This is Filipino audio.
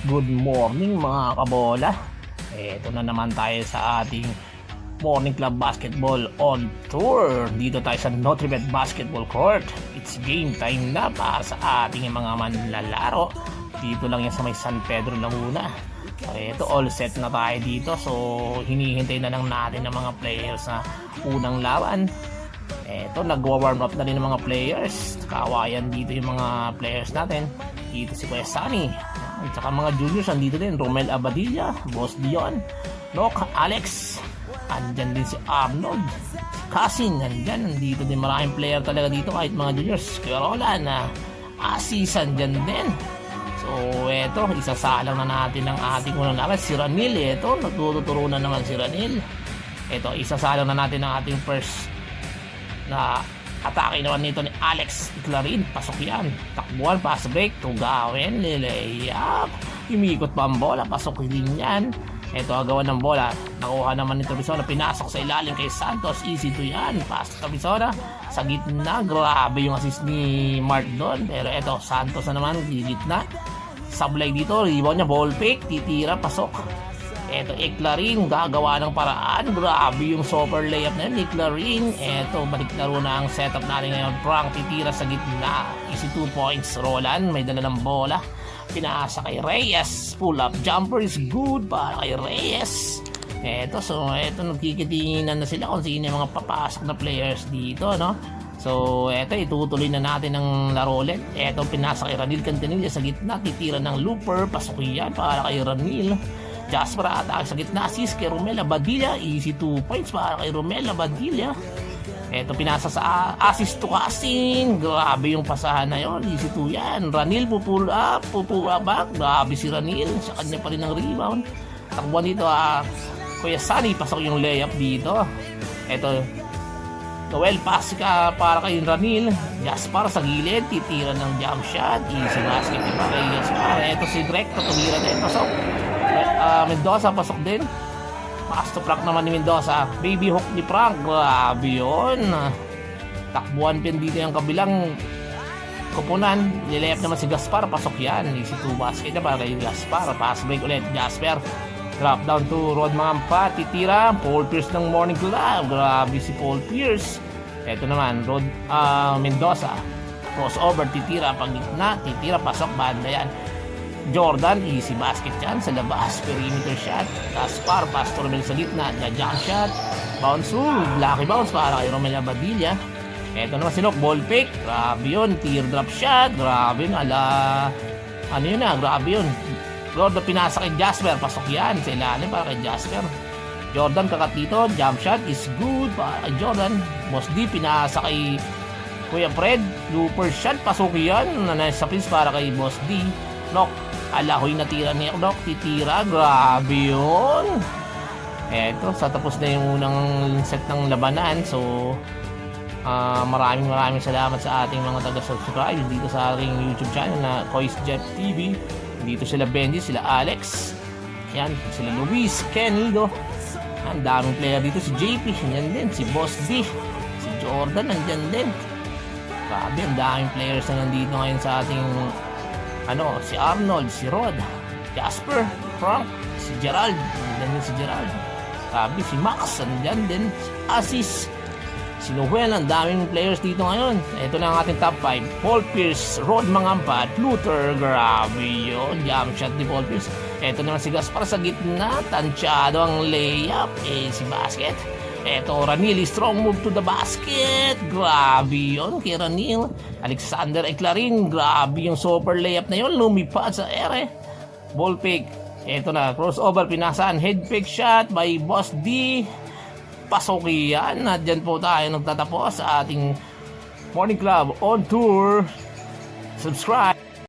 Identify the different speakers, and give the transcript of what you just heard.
Speaker 1: Good morning mga kabola. Ito na naman tayo sa ating Morning Club Basketball on Tour. Dito tayo sa Notre Dame Basketball Court. It's game time na para sa ating mga manlalaro. Dito lang yan sa may San Pedro, Laguna. Ito, all set na tayo dito. So hinihintay na lang natin ng mga players na unang laban. Ito, nagwa-warm up na rin ng mga players. Kawayan dito yung mga players natin. Dito si Kuya Sunny. At saka mga juniors andito din. Romel Abadilla, Boss Dion, Nock, Alex. Andyan din si Arnold, Cassin, nandito din. Maraming player talaga dito kahit mga juniors. Kuya Roland, Asis, andyan din. So eto, isasalang na natin ang ating unang laban. Si Ranil, eto, nagtuturo na naman si Ranil. Eto, isasalang na natin ang ating first na atake naman nito ni Alex Clarin. Pasok yan, takbuhan, pass break, tugawin, lilayap, umikot pa ang bola, pasok din yan. Ito, agawan ng bola, nakuha naman ni Tabisona, pinasok sa ilalim kay Santos, easy to yan, pasok Tabisona sa gitna, grabe yung assist ni Mark doon. Pero ito, Santos na naman, gitna, sablay dito, rebound niya, ball fake, titira, pasok. Eto, Clarin, gagawa ng paraan. Grabe yung super layup na yun ni Clarin. Eto, balik laro na ang setup natin ngayon. Frank, titira sa gitna. Easy 2 points. Roland, may dala ng bola. Pinaasa kay Reyes. Pull up jumper is good para kay Reyes. Eto, so eto, nagkikitingan na sila kung sino yung mga papasok na players dito, no? So, eto, itutuloy na natin ang laro ulit. Eto, pinasa kay Ranil Cantanilla sa gitna. Titira ng looper. Pasok yan para kay Ranil. Jasper atake sa gitna, assist kay Romel Abadilla, easy 2 points para kay Romel Abadilla. Eto, pinasa sa assist to Cassin, grabe yung pasahan na yon, easy 2 yan. Ranil pull up back, grabe si Ranil, sa kanya pa rin ang rebound. Takbuhan dito, Kuya Sunny, pasok yung layup dito. Eto, Noel, pass ka para kay Ranil. Jasper sa gilid, titira ng jump shot, easy basket para kay Jasper. Eto si Drake, tumira din, pasok. Mendoza, pasok din. Pass to Frank naman ni Mendoza. Baby hook ni Frank, grabe yun. Takbuhan pin dito yung kabilang kupunan. Nilayap naman si Gaspar, pasok yan. Easy 2 basket na para kay Gaspar. Pass break ulit, Jasper. Drop down to Rod Mangampa, titira. Paul Pierce ng Morning Club, grabe si Paul Pierce. Eto naman, Rod Mendoza, crossover, titira, pag gitna, titira, pasok, banda yan. Jordan, easy basket yan sa labas, perimeter shot. Gaspar, pass to Romel sa gitna, jump shot, bounce, lucky bounce para kay Romel Abadilla. Eto naman si Nock, ball fake, grabe yun. Teardrop shot, grabe yun, ano yun grabe yun. Jordan, pinasa kay Jasper, pasok yan sa ilalim para kay Jasper. Jordan, kakat dito, jump shot is good para kay Jordan. Boss D, pinasa kay Kuya Fred, looper shot, pasok yan, nasa pins para kay Boss D. Nock, alahoy natira niya, Nock, titira, grabe yun. Eto, sa tapos na yung unang set ng labanan. So maraming salamat sa ating mga taga-subscribe dito sa ating YouTube channel na Kois Jeff TV. Dito sila Benji, sila Alex, yan, sila Luis, Kenido. Ang daming player dito, si JP, yan din, si Boss D, si Jordan, nandyan din. Grabe, ang daming players na nandito ngayon sa ating si Arnold, si Rod, Jasper, Frank, si Gerald, nandyan din si Gerald. Grabe, si Max, nandyan din, Asis, si Noel, ang daming players dito ngayon. Ito na ang ating top 5. Paul Pierce, Rod Mangampa, at Luther, grabe yun, jump shot ni Paul Pierce. Ito naman si Gaspar sa gitna, tansyado ang layup, si basket. Eto, Ranil, strong move to the basket, grabe yun kay Ranil. Alexander Clarin, grabe yung super layup na yun, lumipad sa ere. Ball fake, eto na, crossover, pinasan, head fake shot by Boss D. Pasok yan. At dyan po tayo nagtatapos sa ating Morning Club on Tour. Subscribe.